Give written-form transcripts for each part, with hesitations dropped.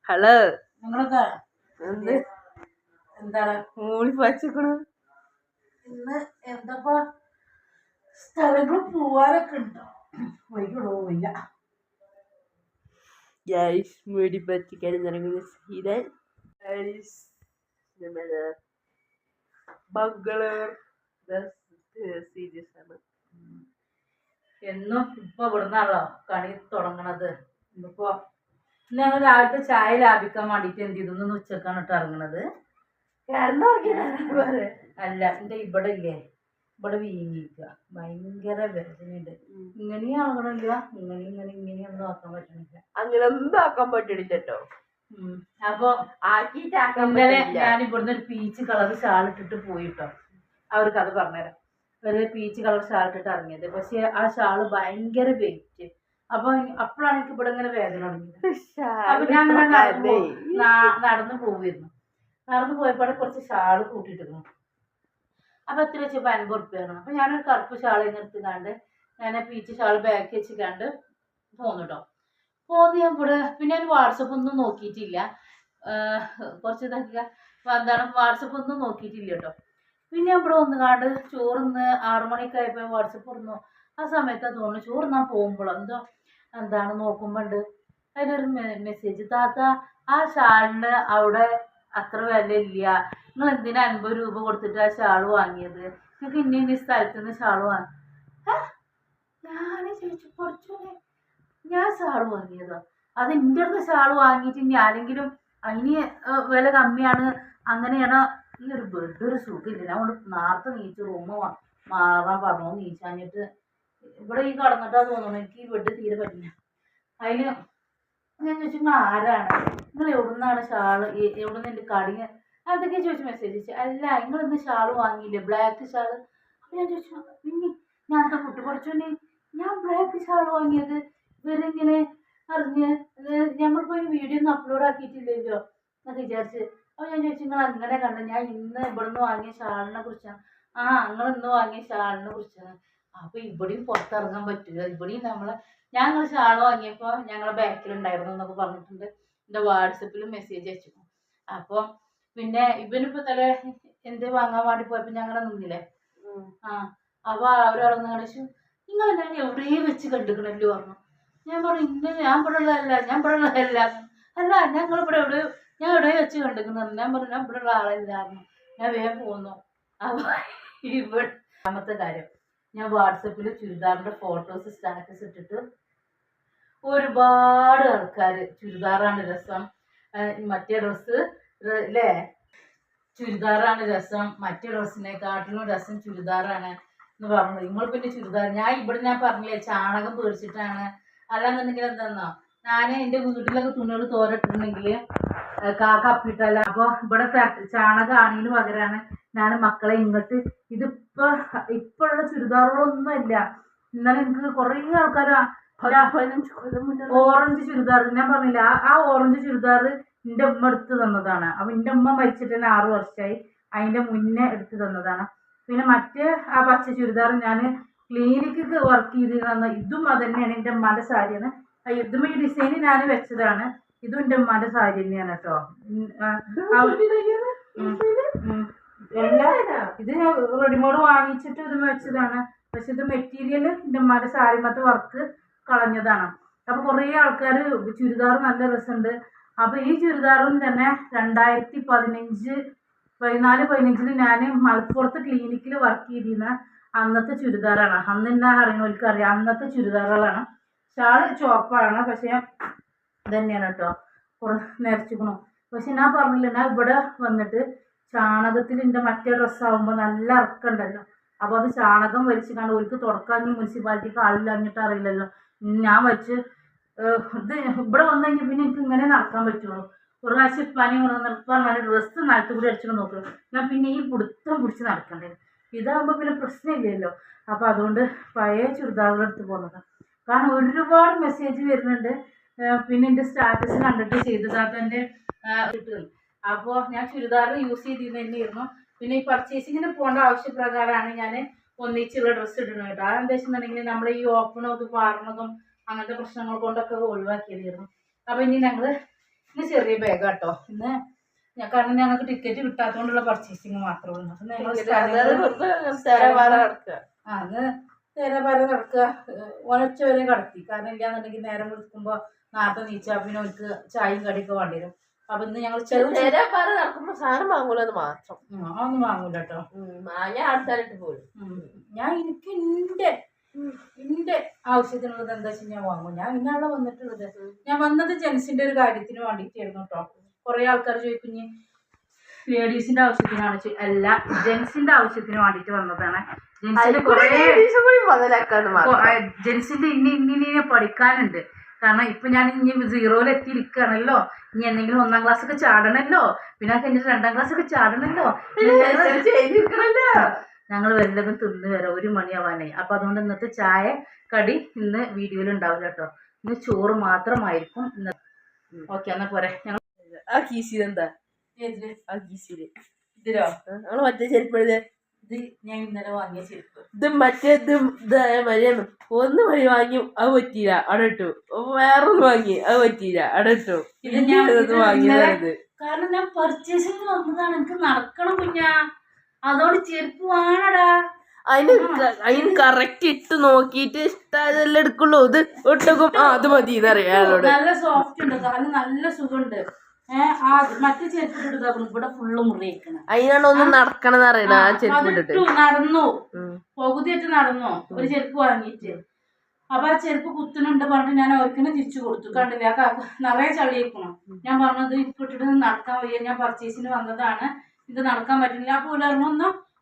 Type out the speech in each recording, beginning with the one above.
Hello നിങ്ങളൊക്കെ എന്ത് എന്താണ് മൂളി പച്ചക്കണ് ഇന്ന് എന്താ സ്ഥലങ്ങൾ പോവാനൊക്കെ ഉണ്ടോ? വൈകിടോ വയ്യ. മൂടി പച്ചിക്കാൻ തുടങ്ങുന്ന സീതൻ നമ്മുടെ മംഗളൂർ സീരീസ് ആണ്. എന്നും ഇപ്പൊ ഇവിടുന്നാണല്ലോ കണി തുടങ്ങണത്. ഇന്നിപ്പോ ഞങ്ങൾ രാവിലത്തെ ചായ ലാഭിക്കാൻ വേണ്ടിട്ട് എന്ത് ചെയ്തു? ഉച്ചക്കാണ് ഇട്ട് ഇറങ്ങണത്. അല്ല എന്റെ ഇവിടെ ഇല്ലേ, ഇവിടെ വീങ്ങിക്ക ഭയങ്കര വേദനയുണ്ട്. ഇങ്ങനെയും ആകണില്ല, ഇങ്ങനെയൊന്നും ആക്കാൻ പറ്റണില്ല. അങ്ങനെ ഒന്നും ആക്കാൻ പറ്റണില്ലോ. അപ്പൊ ഇന്നലെ ഞാൻ ഇവിടുന്ന് ഒരു പീച്ച് കളർ ഷാൾ ഇട്ടിട്ട് പോയിട്ടോ. അവർക്ക് അത് പറഞ്ഞുതരാം. ഒരു പീച്ച് കളർ ഷാൾ ഇട്ടിട്ട് ഇറങ്ങിയത്. പക്ഷെ ആ ഷാള് ഭയങ്കര വെയിറ്റ്. അപ്പൊ അപ്പോഴാണ് എനിക്ക് ഇവിടെ ഇങ്ങനെ വേദന തുടങ്ങിയത്. അപ്പൊ ഞാൻ നടന്നു പോയിരുന്നു. നടന്നു പോയപ്പോൾ കുറച്ച് ഷാള് കൂട്ടിയിട്ടിരുന്നു. അപ്പൊ എത്ര വെച്ചപ്പോ 50 ഉറുപ്പ്യാണ്. അപ്പൊ ഞാനൊരു കറുപ്പ് ഷാൾ നിർത്തിക്കാണ്ട് ഞാൻ പീച്ച് ഷാൾ ബാക്ക് വെച്ചിക്കാണ്ട് പോന്നുട്ടോ. പോന്ന് ഞാൻ ഇവിടെ പിന്നെ ഞാൻ വാട്സപ്പ് ഒന്നും നോക്കിയിട്ടില്ല. കുറച്ച് ഇതാക്കിയ എന്താണ് വാട്സപ്പ് ഒന്നും നോക്കിയിട്ടില്ല കേട്ടോ. പിന്നെ ഇവിടെ വന്നുകാണ്ട് ചോറിന്ന് 6 മണിയൊക്കെ ആയപ്പോൾ വാട്സപ്പ് തുറന്നു. ആ സമയത്താണ് തോന്നുന്നു ചോറിന്നാൻ പോകുമ്പോൾ എന്താണ് നോക്കുമ്പോണ്ട് അതിലൊരു മെസ്സേജ്. താത്ത ആ ഷാളിന് അവിടെ അത്ര വില ഇല്ല, നിങ്ങൾ എന്തിനാ 50 രൂപ കൊടുത്തിട്ട് ആ ഷാൾ വാങ്ങിയത്? നിങ്ങൾക്ക് ഇന്ന സ്ഥലത്ത് നിന്ന് ഷാൾ വാങ്ങി. ഞാൻ ചോദിച്ചു കുറച്ചോനെ ഞാൻ ഷാൾ വാങ്ങിയതോ? അത് എൻ്റെ അടുത്ത് ഷാൾ വാങ്ങിയിട്ട് ഇനി ആരെങ്കിലും അതിന് വില കമ്മിയാണ് അങ്ങനെയാണോ? ഈ ഒരു ബെഡ് ഒരു സുഖമില്ല. ഞാൻ കൊണ്ട് നേരത്തെ നീച്ച് റൂമ് മാറാൻ പറഞ്ഞു. നീച്ചാഞ്ഞിട്ട് ഇവിടെ ഈ കടന്നിട്ടാ തോന്നുന്നു എനിക്ക് ഈ ബെഡ് തീരെ പറ്റില്ല. അതിന് ഞാൻ ചോദിച്ചു നിങ്ങൾ ആരാണ്, നിങ്ങൾ എവിടുന്നാണ് ഷാള്, എവിടുന്ന് എൻ്റെ കടിഞ്ഞ അതൊക്കെ ചോദിച്ചു മെസ്സേജ് അയച്ചു. അല്ല നിങ്ങൾ ഇന്ന് ഷാൾ വാങ്ങിയില്ലേ, ബ്ലാക്ക് ഷാള്? അപ്പൊ ഞാൻ ചോദിച്ചു പിന്നെ ഞാൻ എന്താ കുട്ടി കുറച്ചോന്നെ ഞാൻ ബ്ലാക്ക് ഷാൾ വാങ്ങിയത് ഇവരെങ്ങനെ അറിഞ്ഞ്? ഞമ്മളിപ്പോ ഒരു വീഡിയോ ഒന്നും അപ്ലോഡ് ആക്കിയിട്ടില്ലല്ലോ എന്നൊക്കെ വിചാരിച്ച്. അപ്പൊ ഞാൻ ചോദിച്ചു നിങ്ങൾ അങ്ങനെ കണ്ടു? ഞാൻ ഇന്ന് ഇവിടുന്ന് വാങ്ങിയ ഷാളിനെ കുറിച്ചാണ്. നിങ്ങൾ ഇന്ന് വാങ്ങിയ ഷാളിനെ കുറിച്ചാണ്. അപ്പൊ ഇവിടെയും പുറത്തിറങ്ങാൻ പറ്റില്ല, ഇവിടെയും ഞങ്ങൾ ഷാൾ വാങ്ങിയപ്പോൾ ഞങ്ങളെ ബാക്കിലുണ്ടായിരുന്നു എന്നൊക്കെ പറഞ്ഞിട്ടുണ്ട്. എൻ്റെ വാട്സപ്പിലും മെസ്സേജ് അയച്ചു. അപ്പോൾ പിന്നെ ഇവനിപ്പോ തല എന്ത് വാങ്ങാൻ വേണ്ടി പോയപ്പോൾ ഞങ്ങളെ നിന്നില്ലേ. അപ്പൊ ഒരാളൊന്ന് കാണിച്ചു നിങ്ങൾ ഞാൻ എവിടെയും വെച്ച് കണ്ടിക്കണല്ലോ പറഞ്ഞു. ഞാൻ പറഞ്ഞു ഇന്ന ഞാൻ ഇവിടെ ഉള്ളതല്ല, അല്ല ഞാൻ എവിടെ വെച്ച് കണ്ടിരിക്കുന്നത്. ഞാൻ പറഞ്ഞു ഞാൻ ഇവിടെ ഉള്ള ആളല്ലായിരുന്നു. ഞാൻ വേഗം പോന്നു. അപ്പൊ ഇവിടെ രണ്ടാമത്തെ കാര്യം, ഞാൻ വാട്സപ്പിൽ ചുരിദാറിന്റെ ഫോട്ടോസ് സ്റ്റാറ്റസ് ഇട്ടിട്ട് ഒരുപാട് ആൾക്കാർ ചുരിദാറാണ് രസം, മറ്റേ ഡ്രസ്സ് അല്ലേ, ചുരിദാറാണ് രസം, മറ്റേ ഡ്രസ്സിനെക്കാട്ടിലും രസം ചുരിദാറാണ് എന്ന് പറഞ്ഞു. നിങ്ങൾ പിന്നെ ചുരിദാർ ഞാൻ പറഞ്ഞില്ലേ ചാണകം പേടിച്ചിട്ടാണ്. അല്ലാന്നുണ്ടെങ്കിൽ എന്താന്നോ, ഞാൻ എൻ്റെ വീട്ടിലൊക്കെ തുണികൾ തോരട്ടിട്ടുണ്ടെങ്കിൽ കാക്ക അപ്പിട്ടല്ല. അപ്പൊ ഇവിടെ ചാണകം ആണിന് പകരമാണ് ഞാൻ മക്കളെ ഇങ്ങോട്ട് ഇപ്പോഴുള്ള ചുരിദാറുകളൊന്നും ഇല്ല. ഇന്നലെ എനിക്ക് കുറേ ആൾക്കാർ ഓറഞ്ച് ചുരിദാർ ഞാൻ പറഞ്ഞില്ല, ആ ഓറഞ്ച് ചുരിദാർ എൻ്റെ ഉമ്മ എടുത്ത് തന്നതാണ്. അപ്പൊ എൻ്റെ ഉമ്മ മരിച്ചിട്ട് തന്നെ 6 വർഷമായി. അതിന്റെ മുന്നേ എടുത്ത് തന്നതാണ്. പിന്നെ മറ്റേ ആ പച്ച ചുരിദാർ ഞാൻ ക്ലിനിക്ക് വർക്ക് ചെയ്തിരുന്ന ഇതും അത് തന്നെയാണ്, എൻ്റെ ഉമ്മാന്റെ സാരിയാണ്. ഇതും ഈ ഡിസൈൻ ഞാൻ വെച്ചതാണ്. ഇതും എൻ്റെ ഉമ്മാന്റെ സാരി തന്നെയാണ് കേട്ടോ. ഇത് ഞാൻ റെഡിമേഡ് വാങ്ങിച്ചിട്ട് ഇത് വെച്ചതാണ്. പക്ഷെ ഇത് മെറ്റീരിയൽ എൻ്റെ ഉമ്മാന്റെ സാരിമത്തെ വർക്ക് കളഞ്ഞതാണ്. അപ്പൊ കുറേ ആൾക്കാർ ചുരിദാർ നല്ല രസമുണ്ട്. അപ്പൊ ഈ ചുരിദാറും തന്നെ 2014-15 ഞാൻ മലപ്പുറത്ത് ക്ലിനിക്കിൽ വർക്ക് ചെയ്തിരുന്ന അന്നത്തെ ചുരിദാറാണ്. അന്ന് എന്നാ അറിയുന്നവർക്ക് അറിയാം, അന്നത്തെ ചുരിദാറുകളാണ്. ഷാള് ചോപ്പാണ്, പക്ഷെ ഇതന്നെയാണ് കേട്ടോ നിരച്ചിക്കണു. പക്ഷെ ഞാൻ പറഞ്ഞില്ല, ഞാൻ ഇവിടെ വന്നിട്ട് ചാണകത്തിൽ എൻ്റെ മറ്റേ ഡ്രസ്സാകുമ്പോൾ നല്ല ഇറക്കമുണ്ടല്ലോ. അപ്പോൾ അത് ചാണകം വലിച്ചിട്ടാണ് ഒരിക്കൽ തുടക്കാൻ മുനിസിപ്പാലിറ്റിക്ക് ആളില്ലാഞ്ഞിട്ട് അറിയില്ലല്ലോ. ഞാൻ വെച്ച് ഇത് ഇവിടെ വന്നു കഴിഞ്ഞാൽ പിന്നെ എനിക്ക് ഇങ്ങനെ നടക്കാൻ പറ്റുള്ളൂ. ഒരു പ്രാവശ്യം പനി നിർത്താൻ നല്ല ഡ്രസ്സ് നിലത്ത് കൂടി അടിച്ചു നോക്കുള്ളൂ. ഞാൻ പിന്നെ ഈ പിടിച്ച് നടക്കണ്ടേ. ഇതാകുമ്പോൾ പിന്നെ പ്രശ്നമില്ലല്ലോ. അപ്പോൾ അതുകൊണ്ട് പഴയ ചുരിദാറുകൾ എടുത്ത് പോകുന്നതാണ്. കാരണം ഒരുപാട് മെസ്സേജ് വരുന്നുണ്ട്. പിന്നെ എൻ്റെ സ്റ്റാറ്റസ് കണ്ടിട്ട് ചെയ്തതാത്തൻ്റെ കിട്ടുന്നു. അപ്പോൾ ഞാൻ ചുരിദാർ യൂസ് ചെയ്തിരുന്നു തന്നെയായിരുന്നു. പിന്നെ ഈ പർച്ചേസിങ്ങിന് പോകേണ്ട ആവശ്യപ്രകാരമാണ് ഞാൻ ഒന്നിച്ചുള്ള ഡ്രസ്സ് ഇടുന്നത് കേട്ടോ. അതെന്താ വെച്ചിട്ടുണ്ടെങ്കിൽ നമ്മൾ ഈ ഓപ്പണും ഇത് പാറണതും അങ്ങനത്തെ പ്രശ്നങ്ങൾ കൊണ്ടൊക്കെ ഒഴിവാക്കിയതായിരുന്നു. അപ്പൊ ഇനി ഞങ്ങള് ഇന്ന് ചെറിയ ബാഗാട്ടോ ഇന്ന്, കാരണം ഞങ്ങൾക്ക് ടിക്കറ്റ് കിട്ടാത്തതുകൊണ്ടുള്ള പർച്ചേസിങ് മാത്രമേ ഉള്ളൂ. അപ്പൊ ഞങ്ങൾ അത് തേരപാര കിടക്കുക, ഒരച്ച വരെ കടത്തി. കാരണം ഇല്ലാന്നുണ്ടെങ്കിൽ നേരം വിളിക്കുമ്പോ നേരത്തെ നീച്ചാ പിന്നെ അവർക്ക് ചായയും കടിയൊക്കെ വേണ്ടി വരും. അപ്പൊ ഇന്ന് ഞങ്ങൾ നടക്കുമ്പോ സാധനം വാങ്ങൂലെന്ന് മാത്രം. അതൊന്നും വാങ്ങൂല കേട്ടോ. ആൾക്കാരായിട്ട് പോലും ഞാൻ എനിക്ക് എന്റെ ആവശ്യത്തിനുള്ളത് എന്താ വെച്ചാൽ ഞാൻ വാങ്ങും. ഞാൻ ഇന്നാളെ വന്നിട്ടുള്ളത്, ഞാൻ വന്നത് ജെൻസിന്റെ ഒരു കാര്യത്തിന് വേണ്ടിയിട്ടായിരുന്നു കേട്ടോ. കുറെ ആൾക്കാർ ചോദിക്കുഞ്ഞ് ലേഡീസിന്റെ ആവശ്യത്തിനാണ്, അല്ല ജെൻസിന്റെ ആവശ്യത്തിന് വേണ്ടിട്ട് വന്നതാണ്. ജെൻസിന്റെ ഇനി പഠിക്കാനുണ്ട്. കാരണം ഇപ്പൊ ഞാൻ ഇനി 0 എത്തിയിരിക്കുകയാണല്ലോ. ഇനി എന്തെങ്കിലും 1ാം ക്ലാസ് ഒക്കെ ചാടണല്ലോ, പിന്നെ കഴിഞ്ഞിട്ട് 2ാം ക്ലാസ് ഒക്കെ ചാടണല്ലോ. ഞങ്ങൾ വല്ലതും തിന്ന് വരാം, 1 മണിയാവാനായി. അപ്പൊ അതുകൊണ്ട് ഇന്നത്തെ ചായ കടി ഇന്ന് വീഡിയോയിൽ ഉണ്ടാവില്ല കേട്ടോ. ഇന്ന് ചോറ് മാത്രമായിരിക്കും ഇന്ന്. ഓക്കെ, എന്നാ പോരെ. ഞങ്ങൾ ആ കീസിൽ എന്താ ആ കീസില് ഇതിലോ ഞങ്ങള് മറ്റേ ചെരുപ്പഴുതേ, ഇത് ഞാൻ ഇന്നലെ വാങ്ങിയ ചെരുപ്പ്. ഇത് മറ്റേത് മരിയാണ്. 1 മണി വാങ്ങി അത് പറ്റിയില്ല, അവിടെ ഇട്ടു. വേറൊന്ന് വാങ്ങി അത് പറ്റിയില്ല, അവിടെ ഇട്ടു. ഇത് ഞാൻ വാങ്ങിയത് കാരണം ഞാൻ പർച്ചേസിങ് വന്നതാണ്. എനിക്ക് നടക്കണം കുഞ്ഞാ, അതോട് ചെരുപ്പ് വാങ്ങടാ. അതിന് കറക്റ്റ് ഇട്ട് നോക്കിട്ട് ഇഷ്ടമായതെല്ലാം എടുക്കുള്ളൂ. ഇത് ഒട്ടുക്കും അത് മതി എന്നറിയാം. നല്ല സോഫ്റ്റ് ഉണ്ട്, കാരണം നല്ല സുഖമുണ്ട്. മറ്റേ ചെരുപ്പ് ഇട്ടിട്ട് ഇവിടെ ഫുള്ള് മുറിയിക്കണം. അതിനാണ് ഒന്ന് നടക്കണെന്ന് അറിയണ. ആ ചെരുപ്പ് ഇട്ടിട്ട് നടന്നു, പകുതിയായിട്ട് നടന്നു ഒരു ചെരുപ്പ് വാങ്ങിയിട്ട്. അപ്പൊ ആ ചെരുപ്പ് കുത്തുന്നുണ്ട് പറഞ്ഞിട്ട് ഞാൻ അവർക്കിനെ തിരിച്ചു കൊടുത്തു. കണ്ടില്ല, ആ നിറയെ ചളിയേക്കണം. ഞാൻ പറഞ്ഞത് ഇപ്പൊ ഇട്ടിട്ട് നടക്കാൻ വയ്യ, ഞാൻ പർച്ചേസിന് വന്നതാണ്, ഇത് നടക്കാൻ പറ്റുന്നില്ല. അപ്പൊ ഒന്ന്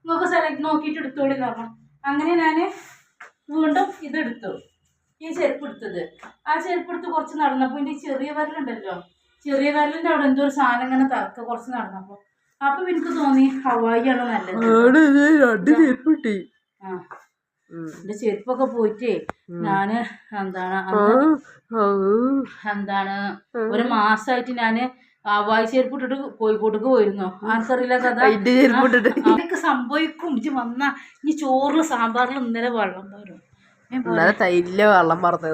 നിങ്ങൾക്ക് സെലക്ട് നോക്കിയിട്ട് എടുത്തോളി എന്ന് പറഞ്ഞു. അങ്ങനെ ഞാൻ വീണ്ടും ഇതെടുത്തു, ഈ ചെരുപ്പ് എടുത്തത്. ആ ചെരുപ്പ് എടുത്ത് കുറച്ച് നടന്നപ്പോൾ ഇതിന്റെ ചെറിയ വിരലുണ്ടല്ലോ, ചെറിയ വിരലിന്റെ അവിടെ എന്തോ ഒരു സാധനം ഇങ്ങനെ തറക്ക കുറച്ച് നടന്നപ്പോ അപ്പൊ എനിക്ക് തോന്നി ഹവായി ആണ് നല്ലത്. എന്റെ ചെരുപ്പൊക്കെ പോയിട്ടേ ഞാന് എന്താണ് 1 മാസമായിട്ട് ഞാന് ഹവായി ചെരുപ്പ് ഇട്ടിട്ട് കോഴിക്കോട്ടേക്ക് പോയിരുന്നു. ആർക്കറിയില്ല കഥ. അതൊക്കെ സംഭവിക്കും. ഇജ്ജ് വന്നാ ഇനി ചോറില് സാമ്പാറിൽ ഇന്നലെ വെള്ളം വരും. തൈരില് വെള്ളം പറഞ്ഞു.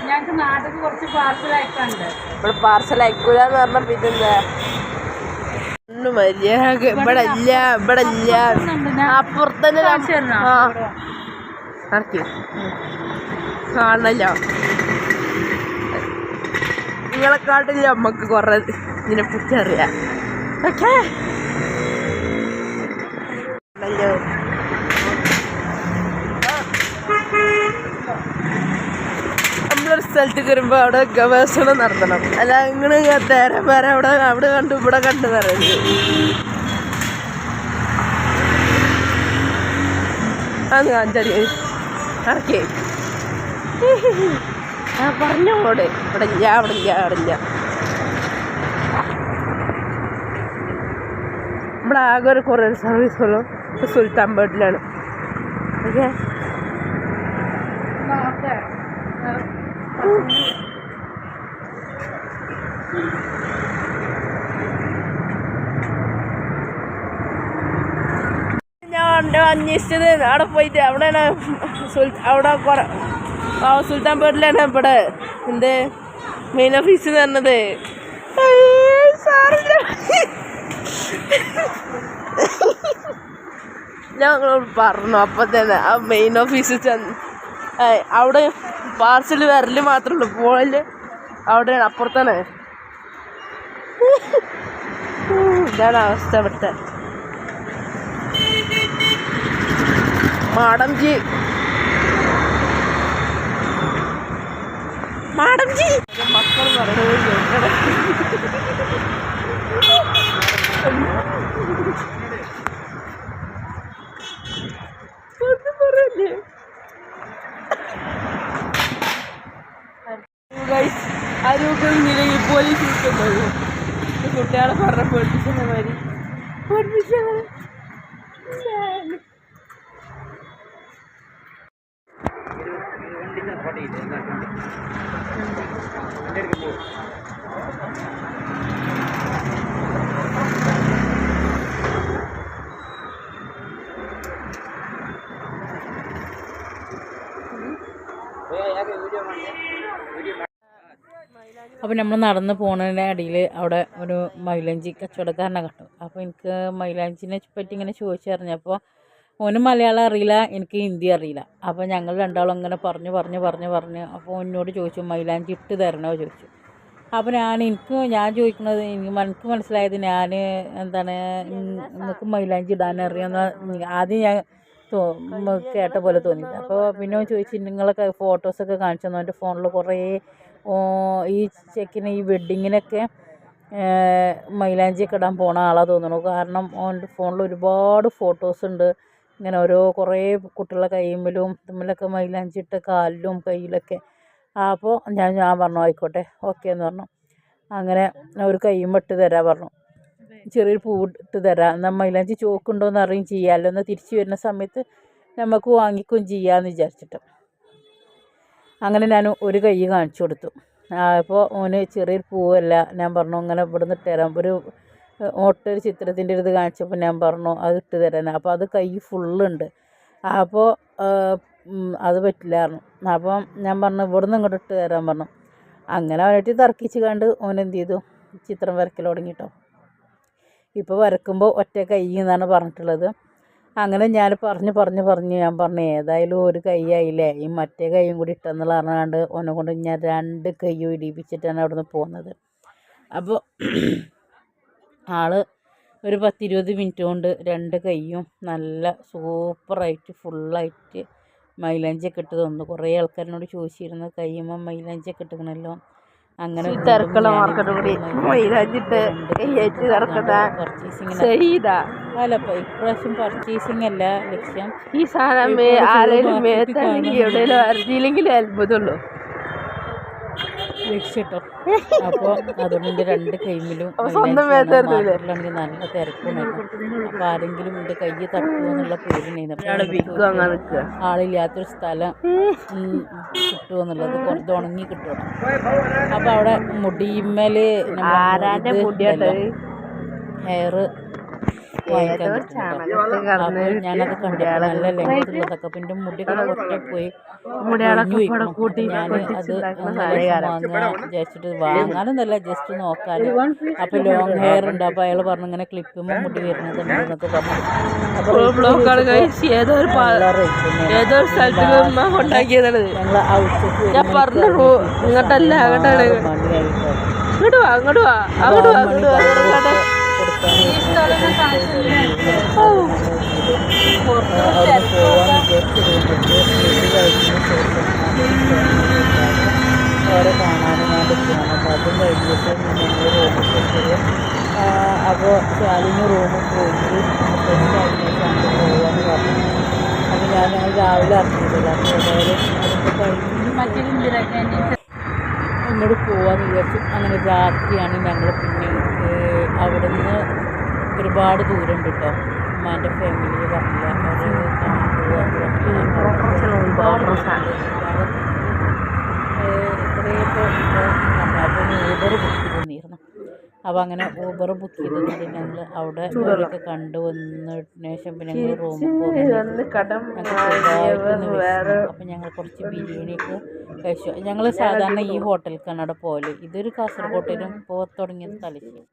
ഞങ്ങക്ക് നാട്ടിൽ കുറച്ച് പാർസൽ അയക്കാണ്ട്. ഇവിടെ പാർസൽ അയക്കൂലെന്ന് പറഞ്ഞ പിന്നെന്താ മര്യാദ ഇവിടെ ഇല്ല, ഇവിടെ ഇല്ല. അപ്പുറത്തന്നെ കാണല്ലോ. നിങ്ങളെക്കാട്ടില്ല നമ്മക്ക് കൊറേ ഇതിനെ പറ്റി അറിയാം. ഓക്കെ, നമ്മളൊരു സ്ഥലത്തേക്ക് വരുമ്പോൾ അവിടെ ഗവേഷണം നടത്തണം. അല്ല ഇങ്ങനെ നേരെ വരെ അവിടെ കണ്ടു ഇവിടെ കണ്ടു പറയുന്നത്. അത് കാണിച്ചാൽ ഇറക്കി പറഞ്ഞോട് ഇവിടെ ഇല്ല, അവിടെ ഇല്ല, അവിടെ ഇല്ല. ഇവിടെ ആകെ ഒരു കൊറിയർ സർവീസ് ഉള്ളൂ സുൽത്താൻ ബേട്ടിലാണ്. ഓക്കെ, ഞാൻ അന്വേഷിച്ചത് അവിടെ പോയിട്ട് അവിടെയാണ് അവിടെ സുൽത്താൻ പേട്ടിലാണ് ഇവിടെ എന്ത് മെയിൻ ഓഫീസ് പറഞ്ഞത്. ഞങ്ങളോട് പറഞ്ഞു അപ്പം തന്നെ ആ മെയിൻ ഓഫീസിൽ ചെന്ന് അവിടെ പാർസൽ വരല് മാത്രമേ ഉള്ളൂ, പോളല് അവിടെയാണ്, അപ്പുറത്താണ്. ഇതാണ് അവസ്ഥ ഇവിടുത്തെ. മാഡംജി മക്കൾ പറയുന്നത് കേൾക്കണം. പറയല്ലേ ആരോഗ്യം നിലയിൽ പോലീസ് കിട്ടുന്നത് കുട്ടികളെ പറഞ്ഞ പഠിപ്പിച്ച മാതിരി പഠിപ്പിച്ച അപ്പോൾ നമ്മൾ നടന്ന് പോകുന്നതിൻ്റെ ഇടയിൽ അവിടെ ഒരു മൈലാഞ്ചി കച്ചവടക്കാരനെ കണ്ടു. അപ്പോൾ എനിക്ക് മൈലാഞ്ചിനെ പറ്റി ഇങ്ങനെ ചോദിച്ചറിഞ്ഞപ്പോൾ ഓന് മലയാളം അറിയില്ല, എനിക്ക് ഹിന്ദി അറിയില്ല. അപ്പോൾ ഞങ്ങൾ രണ്ടാളും അങ്ങനെ പറഞ്ഞ് അപ്പോൾ എന്നോട് ചോദിച്ചു മൈലാഞ്ചി ഇട്ട് തരണോ ചോദിച്ചു. അപ്പോൾ ഞാൻ ചോദിക്കുന്നത് എനിക്ക് മനസ്സിലായത് ഞാൻ എന്താണ് നിങ്ങൾക്ക് മൈലാഞ്ചി ഇടാൻ അറിയാമെന്ന് ആദ്യം ഞാൻ കേട്ട പോലെ തോന്നിയത്. അപ്പോൾ പിന്നെ ചോദിച്ചു നിങ്ങളൊക്കെ ഫോട്ടോസൊക്കെ കാണിച്ചു തന്നു. എൻ്റെ ഫോണിൽ കുറേ ഈ ചെക്കിന് ഈ വെഡ്ഡിങ്ങിനൊക്കെ മൈലാഞ്ചിയൊക്കെ ഇടാൻ പോണ ആളാണ് തോന്നുന്നു. കാരണം ഓൻ്റെ ഫോണിൽ ഒരുപാട് ഫോട്ടോസ് ഉണ്ട്. ഇങ്ങനെ കുറേ കുട്ടികളുടെ കൈമ്മിലും തമ്മിലൊക്കെ മൈലാഞ്ചി ഇട്ട കാലിലും കയ്യിലൊക്കെ. അപ്പോൾ ഞാൻ പറഞ്ഞു ആയിക്കോട്ടെ ഓക്കെ എന്ന് പറഞ്ഞു. അങ്ങനെ ഒരു കയ്യുമ്മ ഇട്ട് തരാൻ പറഞ്ഞു. ചെറിയൊരു പൂ ഇട്ട് തരാം, എന്നാൽ മൈലാഞ്ചി ചോക്കുണ്ടോയെന്ന് അറിയും ചെയ്യാമല്ലോ, എന്നാൽ തിരിച്ച് വരുന്ന സമയത്ത് നമുക്ക് വാങ്ങിക്കുകയും ചെയ്യാമെന്ന് വിചാരിച്ചിട്ട് അങ്ങനെ ഞാൻ ഒരു കൈ കാണിച്ചു കൊടുത്തു. അപ്പോൾ ഓന് ചെറിയൊരു പൂവല്ല. ഞാൻ പറഞ്ഞു അങ്ങനെ ഇവിടുന്ന് ഇട്ട് തരാം. ഒരു ചിത്രത്തിൻ്റെ ഒരു ഇത് കാണിച്ചപ്പോൾ ഞാൻ പറഞ്ഞു അത് ഇട്ട് തരാൻ. അപ്പോൾ അത് കൈ ഫുള്ളുണ്ട്. അപ്പോൾ അത് പറ്റില്ലായിരുന്നു. അപ്പം ഞാൻ പറഞ്ഞു ഇവിടുന്ന് ഇങ്ങോട്ട് ഇട്ട് തരാൻ പറഞ്ഞു. അങ്ങനെ അവനായിട്ട് തർക്കിച്ച് കണ്ട് ഓനെന്ത് ചെയ്തു, ചിത്രം വരയ്ക്കൽ തുടങ്ങിയിട്ടോ. ഇപ്പോൾ വരക്കുമ്പോൾ ഒറ്റ കൈ എന്നാണ് പറഞ്ഞിട്ടുള്ളത്. അങ്ങനെ ഞാൻ പറഞ്ഞ് ഞാൻ പറഞ്ഞു ഏതായാലും ഒരു കൈ ആയില്ലേ, ഈ മറ്റേ കൈയും കൂടി ഇട്ടെന്നുള്ള പറഞ്ഞാണ്ട് ഓനെ കൊണ്ട് ഞാൻ 2 കൈയും ഇടിപ്പിച്ചിട്ടാണ് അവിടെ നിന്ന് പോകുന്നത്. അപ്പോൾ ആൾ ഒരു 10-20 മിനിറ്റ് കൊണ്ട് 2 കൈയും നല്ല സൂപ്പറായിട്ട് ഫുള്ളായിട്ട് മൈലാഞ്ചിയൊക്കെ ഇട്ട് തന്നു. കുറേ ആൾക്കാരിനോട് ചോദിച്ചിരുന്നു കയ്യുമ്പോൾ മൈലാഞ്ചിയൊക്കെ ഇട്ടിക്കണല്ലോ. അങ്ങനെ അല്ല ഇപ്രാവശ്യം പർച്ചേസിങ് അല്ല ലക്ഷ്യം, ഈ സാധനം ആരെങ്കിലും എവിടെയെങ്കിലും അറിഞ്ഞില്ലെങ്കിൽ അത്ഭുതമുള്ളൂ ലക്ഷ്യട്ടോ. അപ്പോൾ അതുകൊണ്ട് 2 കൈമിലും സ്വന്തം നല്ല തിരക്കുണ്ടായിരുന്നു. അപ്പോൾ ആരെങ്കിലും എൻ്റെ കൈ തട്ടുമോ എന്നുള്ള പേരുണ്ടായിരുന്നു. ആളില്ലാത്തൊരു സ്ഥലം കിട്ടുമോ എന്നുള്ളത് കുറച്ച് ഉണങ്ങി കിട്ടുമോ. അപ്പോൾ അവിടെ മുടിമേൽ ഹെയർ ഞാനത് കണ്ടപ്പോൾ നല്ല ലെങ്ത്തുള്ളതൊക്കെ പിന്നെ മുടികൾ കുറേ പോയി ഞാൻ അത് വാങ്ങാൻ വിചാരിച്ചിട്ട് വാങ്ങാനൊന്നല്ല ജസ്റ്റ് നോക്കാനും. അപ്പോൾ ലോങ് ഹെയർ ഉണ്ട്. അപ്പോൾ അയാൾ പറഞ്ഞു ഇങ്ങനെ ക്ലിപ്പുമ്പോൾ മുടി വരുന്നുണ്ട് എന്നൊക്കെ പറഞ്ഞു. വേറെ കാണാനും വേണ്ടിയിട്ടാണ്. അപ്പോൾ അതും കഴിഞ്ഞിട്ട് ഞങ്ങൾ റൂമിൽ അപ്പോൾ ശാലിന് റൂമിൽ പോയിട്ട് ഫ്രഷായിട്ട് പോകാമെന്ന് പറഞ്ഞു. അപ്പോൾ ഞങ്ങൾ രാവിലെ അറിഞ്ഞിട്ടില്ല. അപ്പോൾ ഏതായാലും എന്നോട് പോകാമെന്ന് വിചാരിച്ചു. അങ്ങനെ രാത്രിയാണ് ഞങ്ങൾ പിന്നെ അവിടെ നിന്ന് ഒരുപാട് ദൂരമുണ്ട് കേട്ടോ. ഉമ്മാൻ്റെ ഫാമിലി പറഞ്ഞില്ല ഊബർ ബുക്ക് ചെയ്തിരുന്നു. അപ്പോൾ അങ്ങനെ ഊബർ ബുക്ക് ചെയ്തിട്ട് ഞങ്ങൾ അവിടെ ഒക്കെ കണ്ടു വന്നതിന് ശേഷം പിന്നെ ഞങ്ങൾ റൂമിൽ പോകുന്നു. അപ്പോൾ ഞങ്ങൾ കുറച്ച് ബിരിയാണിയൊക്കെ കഴിച്ചു. ഞങ്ങൾ സാധാരണ ഈ ഹോട്ടലിലേക്കാണ് അവിടെ പോകല്. ഇതൊരു കാസർഗോട്ടിലും പോകാൻ തുടങ്ങിയത് തലശ്ശേരി.